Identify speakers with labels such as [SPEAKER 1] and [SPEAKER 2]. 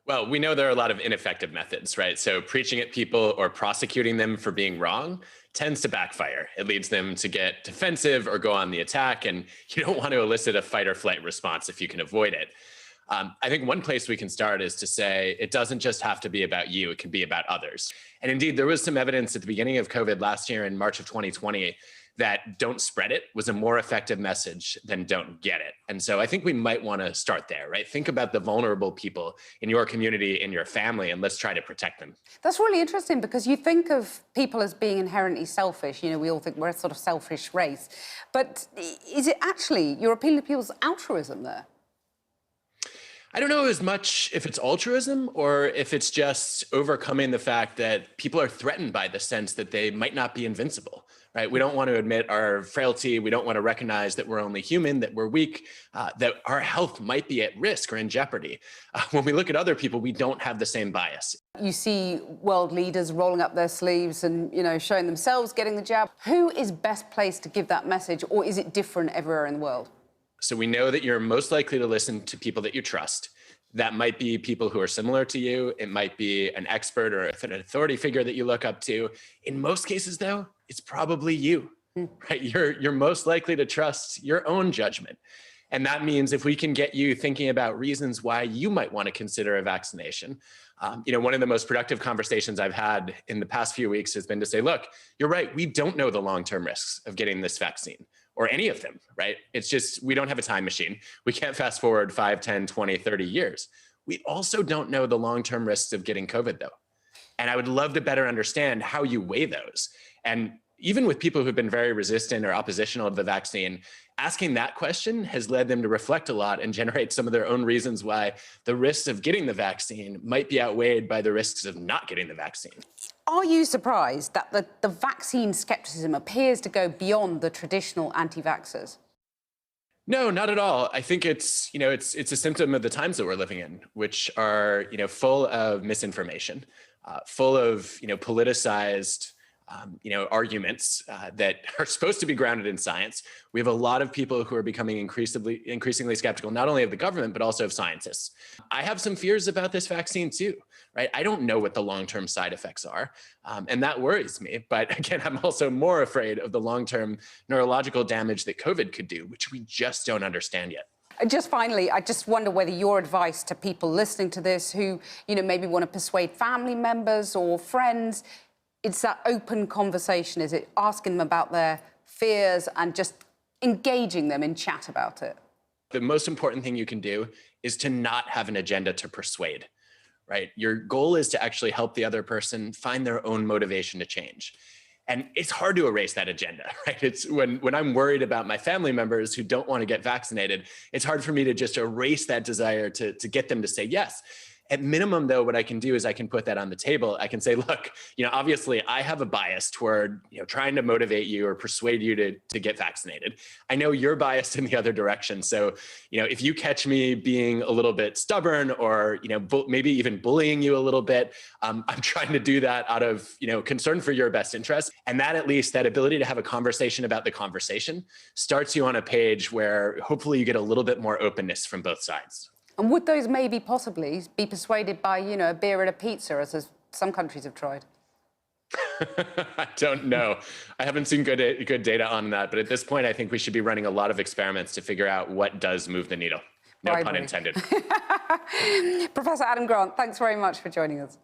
[SPEAKER 1] Well, we know there are a lot of ineffective methods, right? So preaching at people or prosecuting them for being wrong tends to backfire. It leads them to get defensive or go on the attack. And you don't want to elicit a fight or flight response if you can avoid it. I think one place we can start is to say it doesn't just have to be about you, it can be about others. And indeed, there was some evidence at the beginning of COVID last year in March of 2020 that don't spread it was a more effective message than don't get it. And so I think we might want to start there, right? Think about the vulnerable people in your community, in your family, and let's try to protect them.
[SPEAKER 2] That's really interesting because you think of people as being inherently selfish. You know, we all think we're a sort of selfish race. But is it actually, you're appealing to people's altruism there?
[SPEAKER 1] I don't know as much if it's altruism or if it's just overcoming the fact that people are threatened by the sense that they might not be invincible, right? We don't want to admit our frailty. We don't want to recognize that we're only human, that we're weak, that our health might be at risk or in jeopardy. When we look at other people, we don't have the same bias.
[SPEAKER 2] You see world leaders rolling up their sleeves and, you know, showing themselves getting the jab. Who is best placed to give that message, or is it different everywhere in the world?
[SPEAKER 1] So we know that you're most likely to listen to people that you trust. That might be people who are similar to you. It might be an expert or an authority figure that you look up to. In most cases, though, it's probably you, right? You're most likely to trust your own judgment. And that means if we can get you thinking about reasons why you might want to consider a vaccination, one of the most productive conversations I've had in the past few weeks has been to say, look, you're right. We don't know the long-term risks of getting this vaccine or any of them, right? It's just, we don't have a time machine. We can't fast forward 5, 10, 20, 30 years. We also don't know the long-term risks of getting COVID though. And I would love to better understand how you weigh those. And even with people who've been very resistant or oppositional to the vaccine, asking that question has led them to reflect a lot and generate some of their own reasons why the risks of getting the vaccine might be outweighed by the risks of not getting the vaccine.
[SPEAKER 2] Are you surprised that the vaccine skepticism appears to go beyond the traditional anti-vaxxers?
[SPEAKER 1] No, not at all. I think it's a symptom of the times that we're living in, which are, full of misinformation, full of, politicized, arguments that are supposed to be grounded in science. We have a lot of people who are becoming increasingly skeptical, not only of the government, but also of scientists. I have some fears about this vaccine too, right? I don't know what the long-term side effects are, and that worries me. But again, I'm also more afraid of the long-term neurological damage that COVID could do, which we just don't understand yet.
[SPEAKER 2] Just finally, I just wonder whether your advice to people listening to this who, maybe want to persuade family members or friends, it's that open conversation. Is it asking them about their fears and just engaging them in chat about it?
[SPEAKER 1] The most important thing you can do is to not have an agenda to persuade, right? Your goal is to actually help the other person find their own motivation to change. And it's hard to erase that agenda, right? It's when I'm worried about my family members who don't want to get vaccinated, it's hard for me to just erase that desire to get them to say yes. At minimum, though, what I can do is I can put that on the table. I can say, look, obviously I have a bias toward, trying to motivate you or persuade you to get vaccinated. I know you're biased in the other direction. So, if you catch me being a little bit stubborn or, maybe even bullying you a little bit, I'm trying to do that out of, concern for your best interest. And that, at least that ability to have a conversation about the conversation starts you on a page where hopefully you get a little bit more openness from both sides.
[SPEAKER 2] And would those maybe possibly be persuaded by, a beer and a pizza, as some countries have tried?
[SPEAKER 1] I don't know. I haven't seen good data on that. But at this point, I think we should be running a lot of experiments to figure out what does move the needle. No pun intended.
[SPEAKER 2] Professor Adam Grant, thanks very much for joining us.